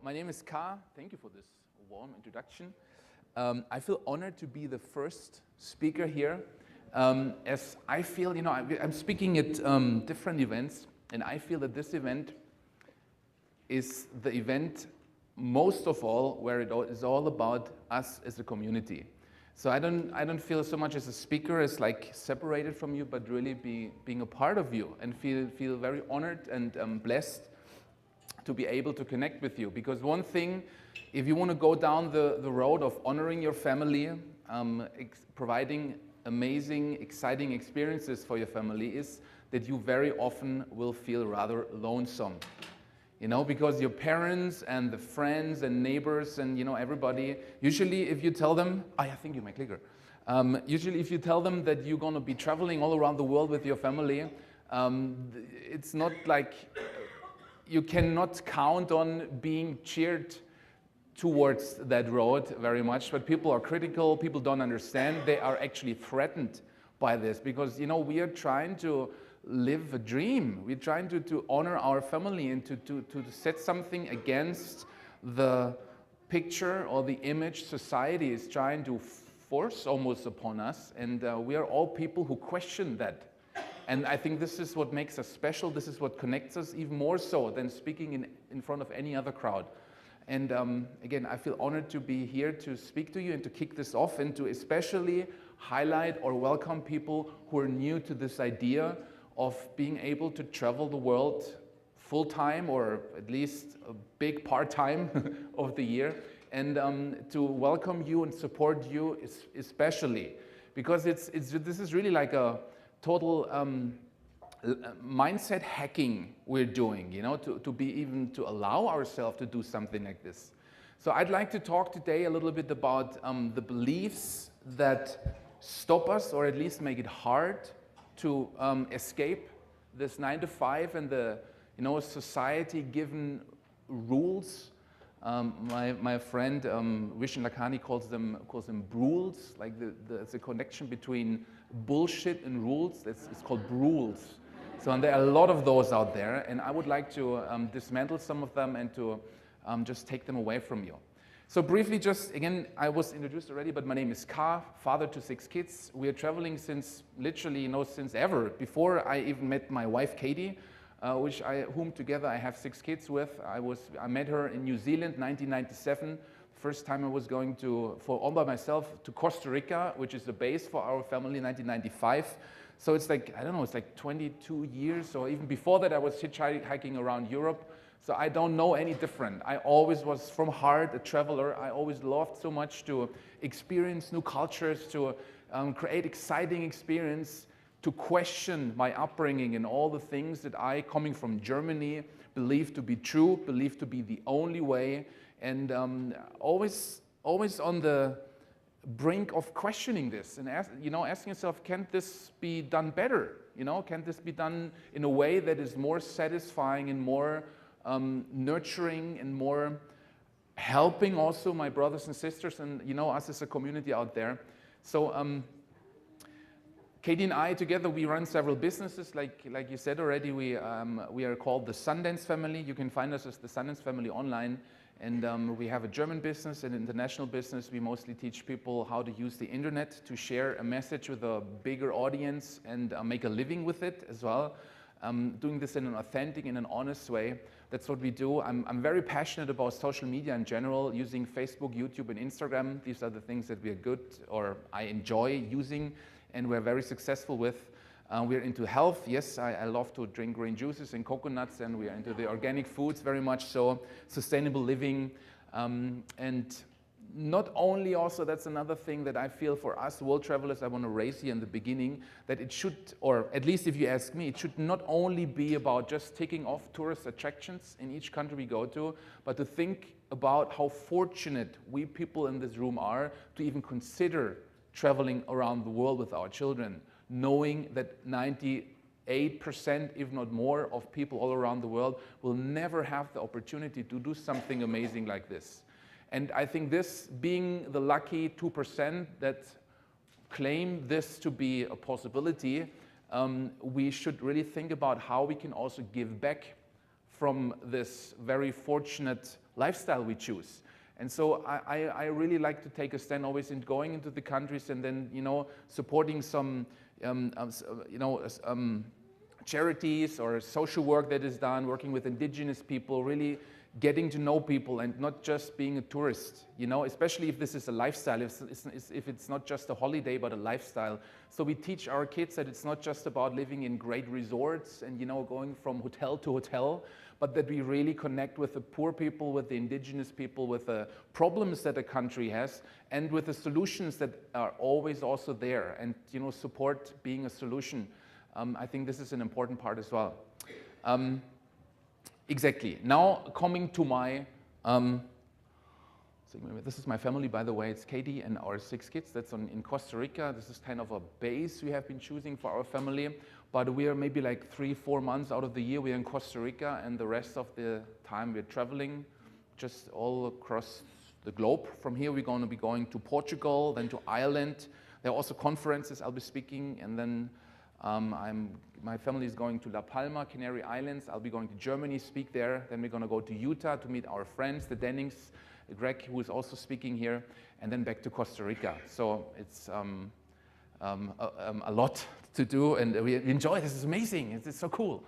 My name is Ka. Thank you for this warm introduction. I feel honored to be the first speaker here, as I feel, I'm speaking at different events, and I feel that this event is the event, most of all, where it is all about us as a community. So I don't feel so much as a speaker as like separated from you, but really being a part of you, and feel very honored and blessed to be able to connect with you. Because one thing, if you want to go down the road of honoring your family, providing amazing, exciting experiences for your family, is that you very often will feel rather lonesome. Because your parents and the friends and neighbors and everybody, usually if you tell them, I think you my clicker. Usually if you tell them that you're going to be traveling all around the world with your family, it's not like you cannot count on being cheered towards that road very much, but people are critical, people don't understand, they are actually threatened by this, because we are trying to live a dream. We're trying to honor our family and to set something against the picture or the image society is trying to force almost upon us, and we are all people who question that. And I think this is what makes us special. This is what connects us even more so than speaking in front of any other crowd. And again, I feel honored to be here to speak to you and to kick this off, and to especially highlight or welcome people who are new to this idea of being able to travel the world full-time, or at least a big part-time of the year, and to welcome you and support you especially, because this is really like a total mindset hacking we're doing, to allow ourselves to do something like this. So I'd like to talk today a little bit about the beliefs that stop us, or at least make it hard to escape this 9 to 5 and the society-given rules. My friend Vishen Lakhani calls them rules, like the connection between bullshit and rules. It's called rules. So and there are a lot of those out there, and I would like to dismantle some of them and to just take them away from you. So briefly, just again, I was introduced already, but my name is Ka, father to 6 kids. We are traveling since literally, since ever, before I even met my wife, Katie, whom together I have 6 kids with. I met her in New Zealand, 1997. First time I was going all by myself to Costa Rica, which is the base for our family, 1995. So it's like, I don't know, it's like 22 years, or even before that I was hitchhiking around Europe. So I don't know any different. I always was from heart a traveler. I always loved so much to experience new cultures, to create exciting experience, to question my upbringing and all the things that I, coming from Germany, believed to be true, believed to be the only way, and always on the brink of questioning this and asking yourself, can this be done better? Can this be done in a way that is more satisfying and more nurturing and more helping also my brothers and sisters and us as a community out there. So Katie and I together, we run several businesses. Like you said already, we are called the Sundance family. You can find us as the Sundance family online. And we have a German business and international business. We mostly teach people how to use the internet to share a message with a bigger audience and make a living with it as well. Doing this in an authentic and an honest way. That's what we do. I'm very passionate about social media in general, using Facebook, YouTube, and Instagram. These are the things that we are good, or I enjoy using, and we're very successful with. We're into health. Yes, I love to drink green juices and coconuts, and we are into the organic foods very much so, sustainable living, and not only also, that's another thing that I feel for us world travelers, I want to raise here in the beginning, that it should, or at least if you ask me, it should not only be about just ticking off tourist attractions in each country we go to, but to think about how fortunate we people in this room are to even consider traveling around the world with our children, knowing that 98%, if not more, of people all around the world will never have the opportunity to do something amazing like this. And I think this, being the lucky 2% that claim this to be a possibility, we should really think about how we can also give back from this very fortunate lifestyle we choose. And so I really like to take a stand always in going into the countries and then, supporting some, charities or social work that is done, working with indigenous people, really getting to know people and not just being a tourist, especially if this is a lifestyle, if it's not just a holiday but a lifestyle. So we teach our kids that it's not just about living in great resorts and going from hotel to hotel, but that we really connect with the poor people, with the indigenous people, with the problems that a country has, and with the solutions that are always also there, and support being a solution. I think this is an important part as well. Exactly. Now coming to my, this is my family, by the way. It's Katie and our 6 kids. That's in Costa Rica. This is kind of a base we have been choosing for our family. But we are maybe like 3-4 months out of the year we're in Costa Rica, and the rest of the time we're traveling just all across the globe. From here we're going to be going to Portugal, then to Ireland. There are also conferences I'll be speaking, and then my family is going to La Palma, Canary Islands. I'll be going to Germany, speak there. Then we're going to go to Utah to meet our friends, the Dennings, Greg, who is also speaking here, and then back to Costa Rica. So it's a lot to do, and we enjoy. This is amazing. It's so cool.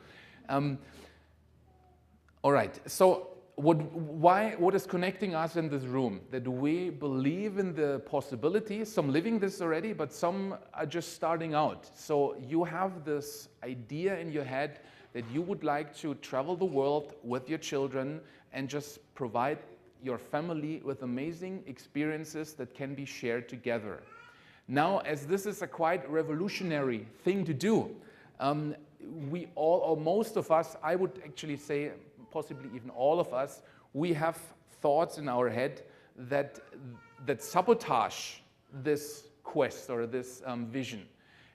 All right. So what is connecting us in this room? That we believe in the possibilities. Some living this already, but some are just starting out. So you have this idea in your head that you would like to travel the world with your children and just provide your family with amazing experiences that can be shared together. Now, as this is a quite revolutionary thing to do, we all, or most of us, I would actually say, possibly even all of us, we have thoughts in our head that sabotage this quest or this vision.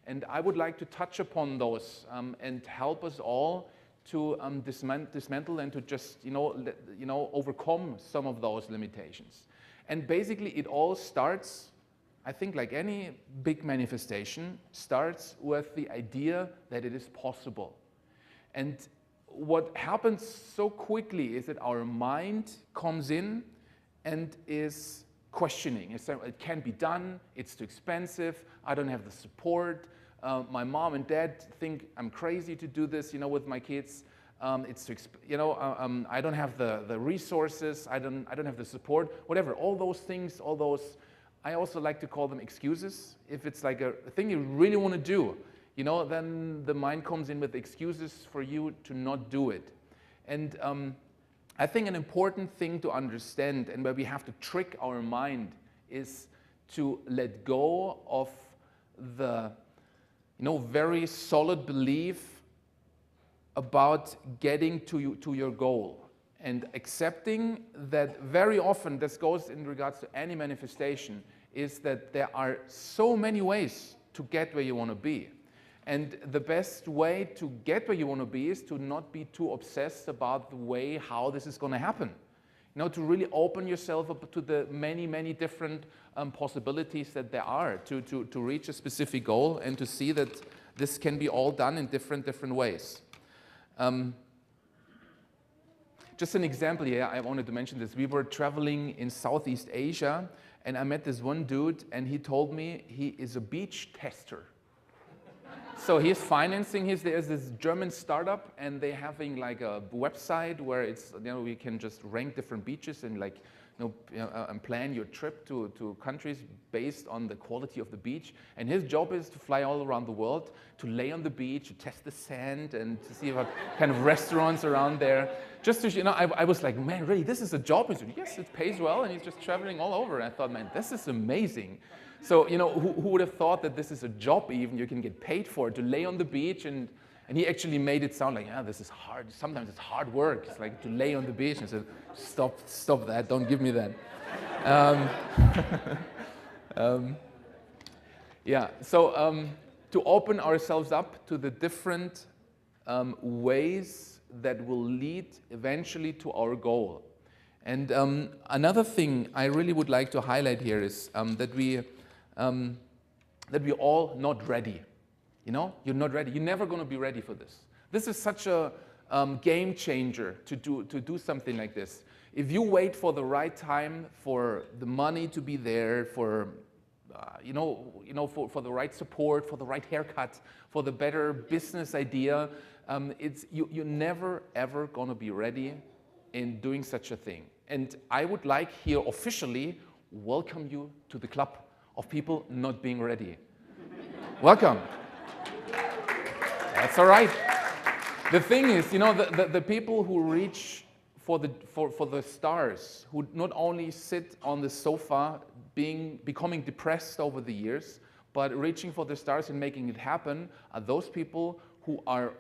And I would like to touch upon those and help us all to dismantle and to just overcome some of those limitations. And basically it all starts, I think, like any big manifestation, starts with the idea that it is possible. And what happens so quickly is that our mind comes in and is questioning. It can't be done, it's too expensive, I don't have the support, my mom and dad think I'm crazy to do this, with my kids. It's too I don't have the resources, I don't have the support, whatever. All those things, all those, I also like to call them excuses. If it's like a thing you really want to do, then the mind comes in with excuses for you to not do it. And I think an important thing to understand, and where we have to trick our mind, is to let go of the very solid belief about getting to your goal, and accepting that very often, this goes in regards to any manifestation, is that there are so many ways to get where you want to be. And the best way to get where you want to be is to not be too obsessed about the way how this is going to happen. To really open yourself up to the many, many different possibilities that there are to reach a specific goal, and to see that this can be all done in different ways. Just an example here, I wanted to mention this. We were traveling in Southeast Asia, and I met this one dude, and he told me he is a beach tester. So he's financing there's this German startup, and they're having like a website where it's, we can just rank different beaches and and plan your trip to countries based on the quality of the beach. And his job is to fly all around the world, to lay on the beach, to test the sand, and to see what kind of restaurants around there. Just to, I was like, man, really, this is a job? He said, yes, it pays well, and he's just traveling all over. And I thought, man, this is amazing. So, who would have thought that this is a job even you can get paid for, to lay on the beach? And he actually made it sound like, this is hard. Sometimes it's hard work. It's like to lay on the beach. And I said, stop that. Don't give me that. To open ourselves up to the different ways that will lead eventually to our goal. And another thing I really would like to highlight here is that we're all not ready. You're not ready. You're never going to be ready for this. This is such a game changer to do something like this. If you wait for the right time, for the money to be there, for for the right support, for the right haircut, for the better business idea, you're never ever going to be ready in doing such a thing. And I would like here officially welcome you to the club of people not being ready. Welcome. That's all right. The thing is, the people who reach for the stars, who not only sit on the sofa becoming depressed over the years, but reaching for the stars and making it happen, are those people who are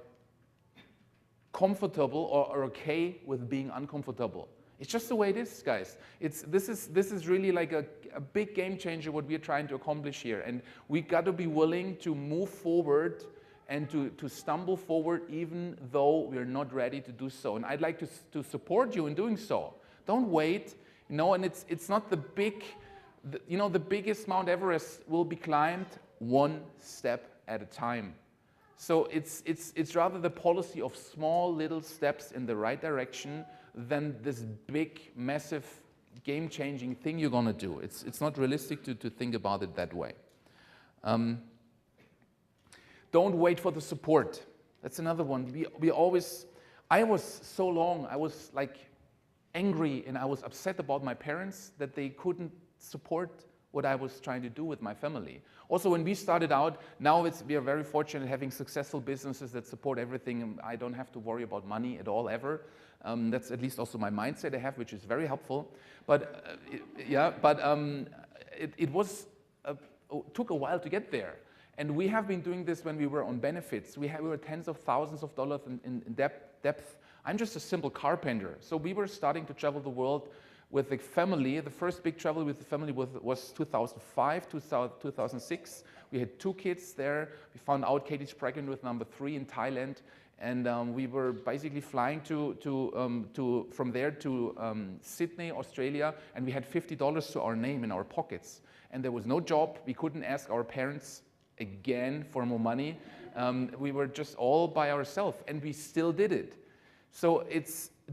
comfortable or are okay with being uncomfortable. It's just the way it is, guys. This is really like a big game changer what we're trying to accomplish here. And we got to be willing to move forward and to stumble forward even though we're not ready to do so. And I'd like to support you in doing so. Don't wait, and it's not the biggest Mount Everest will be climbed one step at a time. So it's rather the policy of small little steps in the right direction than this big, massive, game-changing thing you're going to do. It's not realistic to think about it that way. Don't wait for the support. That's another one. I was like angry and I was upset about my parents that they couldn't support what I was trying to do with my family. Also, when we started out, now we are very fortunate having successful businesses that support everything, and I don't have to worry about money at all, ever. That's at least also my mindset I have, which is very helpful. But it took a while to get there. And we have been doing this when we were on benefits. We were tens of thousands of dollars in depth. I'm just a simple carpenter. So we were starting to travel the world with the family. The first big travel with the family was 2005, 2006. We had 2 kids there. We found out Katie's pregnant with number 3 in Thailand. And we were basically flying from there to Sydney, Australia. And we had $50 to our name in our pockets. And there was no job. We couldn't ask our parents again for more money. We were just all by ourselves. And we still did it. So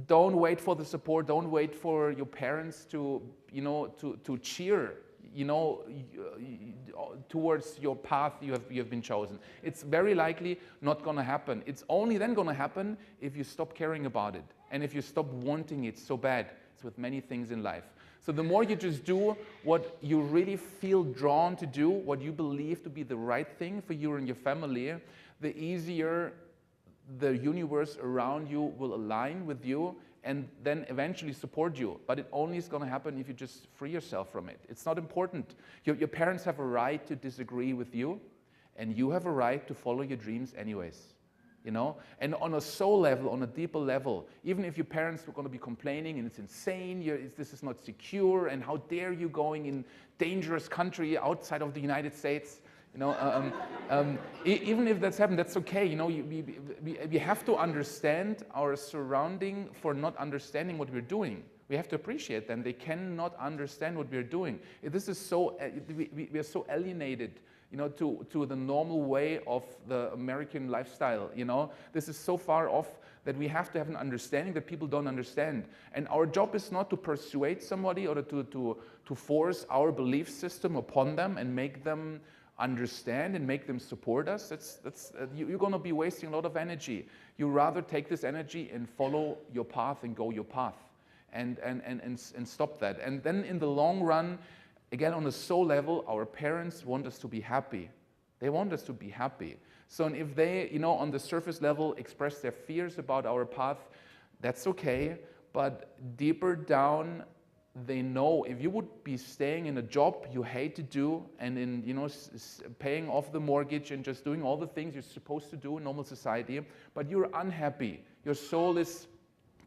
don't wait for the support. Don't wait for your parents to cheer, towards your path you have been chosen. It's very likely not going to happen. It's only then going to happen if you stop caring about it and if you stop wanting it so bad. It's with many things in life. So the more you just do what you really feel drawn to do, what you believe to be the right thing for you and your family, the easier the universe around you will align with you and then eventually support you. But it only is going to happen if you just free yourself from it. It's not important. Your parents have a right to disagree with you, and you have a right to follow your dreams anyways. And on a soul level, on a deeper level, even if your parents were going to be complaining and it's insane, this is not secure, and how dare you going in dangerous country outside of the United States, even if that's happened, that's okay. We have to understand our surrounding for not understanding what we're doing. We have to appreciate them. They cannot understand what we're doing. This is so we are so alienated, to the normal way of the American lifestyle. This is so far off that we have to have an understanding that people don't understand. And our job is not to persuade somebody or to force our belief system upon them and make them understand and make them support us. You're going to be wasting a lot of energy. You rather take this energy and follow your path and go your path and stop that. And then in the long run, again, on a soul level, our parents want us to be happy. They want us to be happy. So if they, on the surface level, express their fears about our path, that's okay. But deeper down, they know if you would be staying in a job you hate to do and in paying off the mortgage and just doing all the things you're supposed to do in normal society, but you're unhappy, your soul is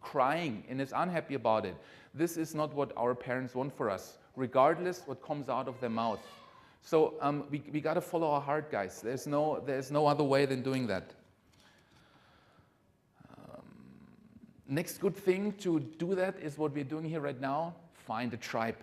crying and is unhappy about it. This is not what our parents want for us, regardless what comes out of their mouth. So we got to follow our heart, guys. There's no other way than doing that. Next good thing to do that is what we're doing here right now. Find a tribe.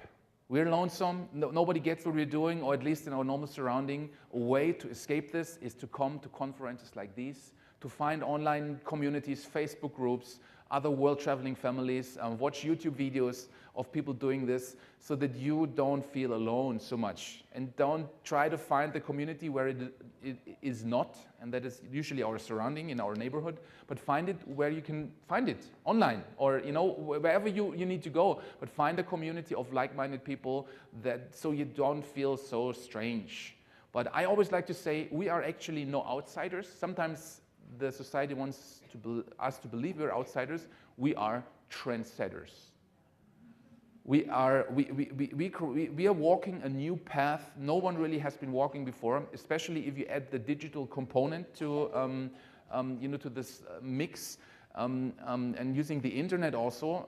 We're lonesome. Nobody gets what we're doing, or at least in our normal surrounding. A way to escape this is to come to conferences like these, to find online communities, Facebook groups, other world-traveling families, watch YouTube videos of people doing this so that you don't feel alone so much. And don't try to find the community where it is not, and that is usually our surrounding in our neighborhood, but find it where you can find it, online, or wherever you need to go, but find a community of like-minded people so you don't feel so strange. But I always like to say we are actually no outsiders. Sometimes the society wants us to believe we're outsiders. We are trendsetters. We are walking a new path no one really has been walking before, especially if you add the digital component to to this mix, and using the internet also.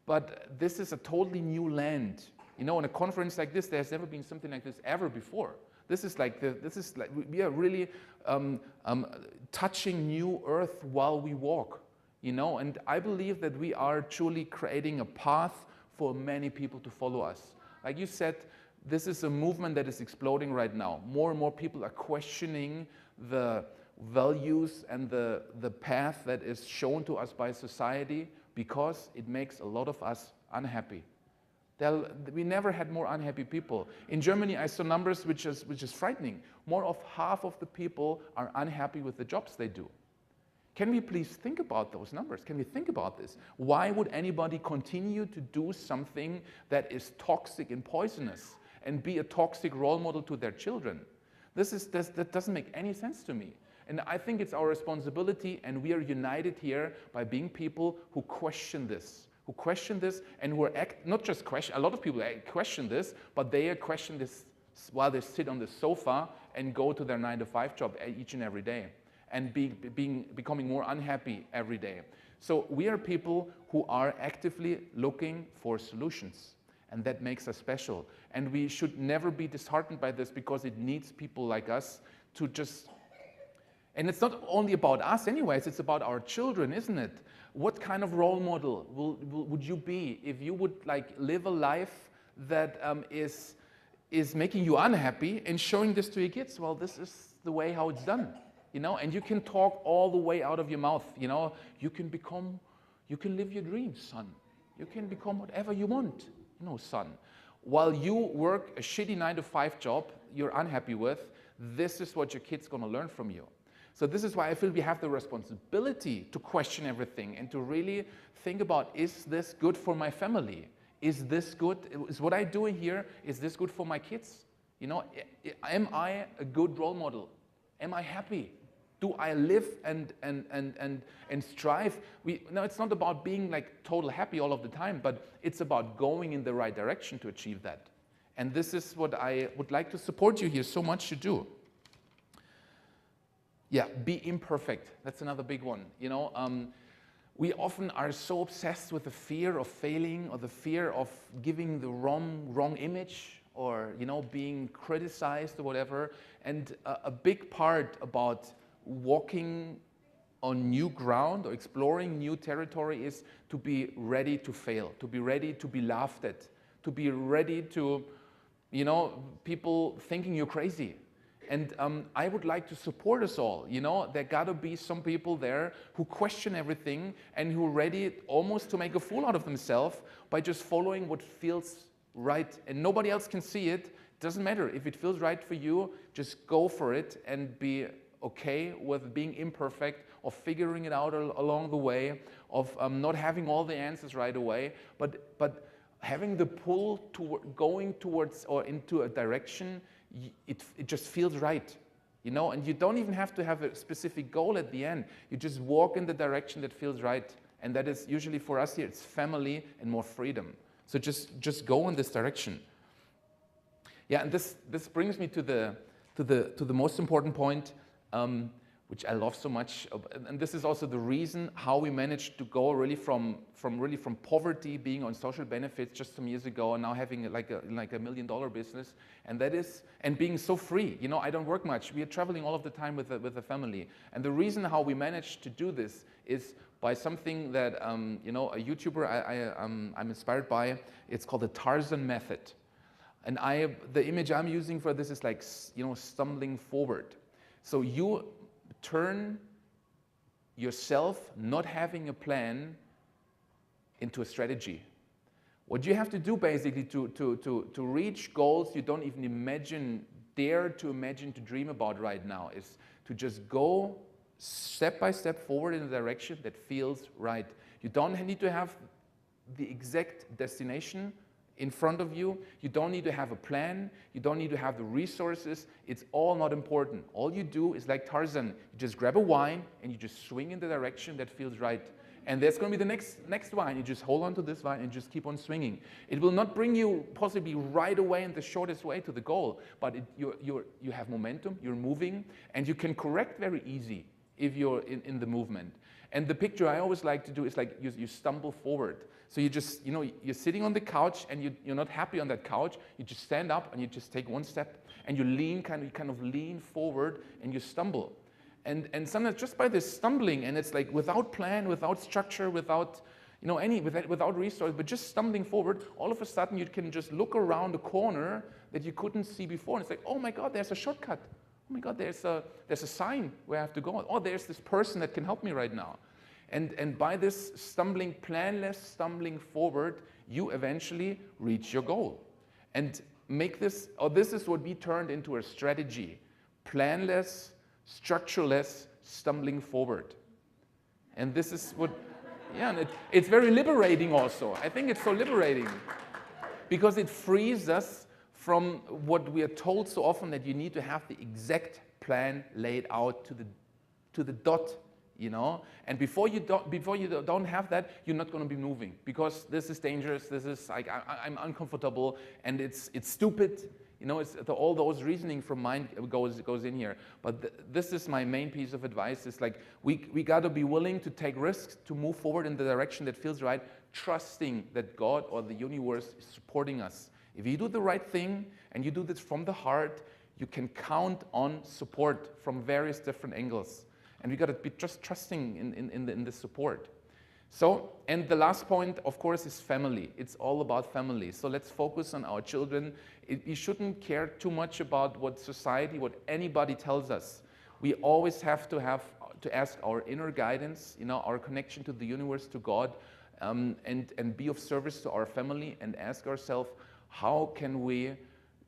But this is a totally new land. In a conference like this, there's never been something like this ever before. This is like we are really touching new earth while we walk, and I believe that we are truly creating a path for many people to follow us. Like you said, this is a movement that is exploding right now. More and more people are questioning the values and the path that is shown to us by society because it makes a lot of us unhappy. We never had more unhappy people. In Germany, I saw numbers which is frightening. More of half of the people are unhappy with the jobs they do. Can we please think about those numbers? Can we think about this? Why would anybody continue to do something that is toxic and poisonous and be a toxic role model to their children? That doesn't make any sense to me. And I think it's our responsibility, and we are united here by being people who question this. And who are not just question. A lot of people question this, but they question this while they sit on the sofa and go to their 9-to-5 job each and every day, and becoming more unhappy every day. So we are people who are actively looking for solutions, and that makes us special. And we should never be disheartened by this, because it needs people like us to just. And it's not only about us anyways, it's about our children, isn't it? What kind of role model would you be if you would live a life that is making you unhappy and showing this to your kids? Well, this is the way how it's done, and you can talk all the way out of your mouth, you can live your dreams, son. You can become whatever you want, son. While you work a shitty 9-to-5 job you're unhappy with, this is what your kid's gonna learn from you. So this is why I feel we have the responsibility to question everything and to really think about, is this good for my family? Is this good? Is what I do here, is this good for my kids? Am I a good role model? Am I happy? Do I live and strive? It's not about being total happy all of the time, but it's about going in the right direction to achieve that. And this is what I would like to support you here so much to do. Yeah, be imperfect. That's another big one. We often are so obsessed with the fear of failing or the fear of giving the wrong image, or being criticized or whatever. And a big part about walking on new ground or exploring new territory is to be ready to fail, to be ready to be laughed at, to be ready to, people thinking you're crazy. And I would like to support us all. There gotta be some people there who question everything and who are ready almost to make a fool out of themselves by just following what feels right. And nobody else can see it. Doesn't matter. If it feels right for you, just go for it and be okay with being imperfect, of figuring it out along the way, of not having all the answers right away, but having the pull going towards or into a direction. It just feels right, and you don't even have to have a specific goal at the end. You just walk in the direction that feels right, and that is usually for us here, it's family and more freedom. So just go in this direction. Yeah, and this brings me to the most important point, which I love so much, and this is also the reason how we managed to go really from poverty, being on social benefits just some years ago, and now having like a $1 million business, and being so free. I don't work much. We are traveling all of the time with the family, and the reason how we managed to do this is by something that a YouTuber I'm inspired by. It's called the Tarzan Method, and the image I'm using for this is stumbling forward. So you turn yourself not having a plan into a strategy. What you have to do basically to reach goals you don't even dare to imagine, to dream about right now, is to just go step by step forward in a direction that feels right. You don't need to have the exact destination in front of you. You don't need to have a plan. You don't need to have the resources. It's all not important. All you do is like Tarzan. You just grab a vine and you just swing in the direction that feels right. And there's going to be the next vine. You just hold on to this vine and just keep on swinging. It will not bring you possibly right away in the shortest way to the goal, but you have momentum, you're moving, and you can correct very easy if you're in the movement. And the picture I always like to do is like you stumble forward. So you just, you're sitting on the couch and you're not happy on that couch. You just stand up and you just take one step and you lean, kind of lean forward and you stumble. And sometimes just by this stumbling, and it's like without plan, without structure, without resource, but just stumbling forward, all of a sudden you can just look around a corner that you couldn't see before. And it's like, oh my God, there's a shortcut. Oh my God, there's a sign where I have to go. Oh, there's this person that can help me right now. And by this stumbling, planless stumbling forward, you eventually reach your goal. And this is what we turned into a strategy. Planless, structureless, stumbling forward. And this is what, and it's very liberating also. I think it's so liberating because it frees us from what we are told so often, that you need to have the exact plan laid out to the dot, And before you don't have that, you're not going to be moving, because this is dangerous. This is like I'm uncomfortable, and it's stupid. It's all those reasoning from mind goes in here. But this is my main piece of advice. Is like we got to be willing to take risks, to move forward in the direction that feels right, trusting that God or the universe is supporting us. If you do the right thing and you do this from the heart, you can count on support from various different angles. And we got to be just trusting in the support. So, and the last point, of course, is family. It's all about family. So let's focus on our children. We shouldn't care too much about what society, what anybody tells us. We always have to ask our inner guidance, our connection to the universe, to God, and be of service to our family, and ask ourselves, how can we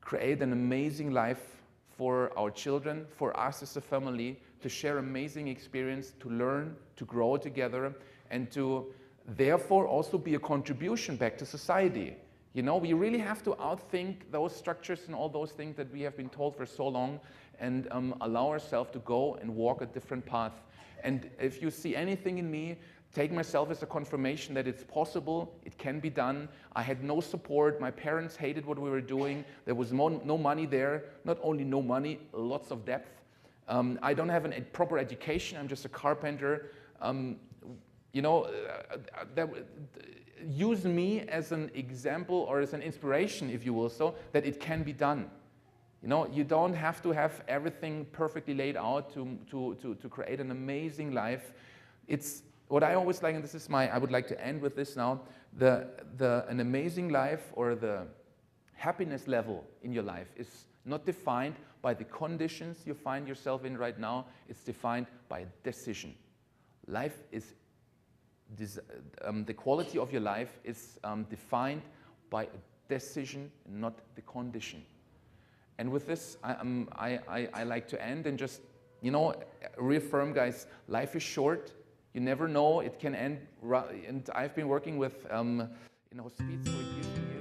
create an amazing life for our children, for us as a family, to share amazing experience, to learn, to grow together, and to therefore also be a contribution back to society. We really have to outthink those structures and all those things that we have been told for so long, and allow ourselves to go and walk a different path. And if you see anything in me, take myself as a confirmation that it's possible, it can be done. I had no support. My parents hated what we were doing. There was no money there. Not only no money, lots of depth. I don't have a proper education. I'm just a carpenter. Use me as an example or as an inspiration, if you will, so that it can be done. You don't have to have everything perfectly laid out to create an amazing life. It's what I always like, and this is I would like to end with this now, an amazing life, or the happiness level in your life, is not defined by the conditions you find yourself in right now. It's defined by a decision. Life is, the quality of your life is defined by a decision, not the condition. And with this, I like to end and just, reaffirm, guys, life is short. You never know, it can end. And I've been working with in hospice for years and years.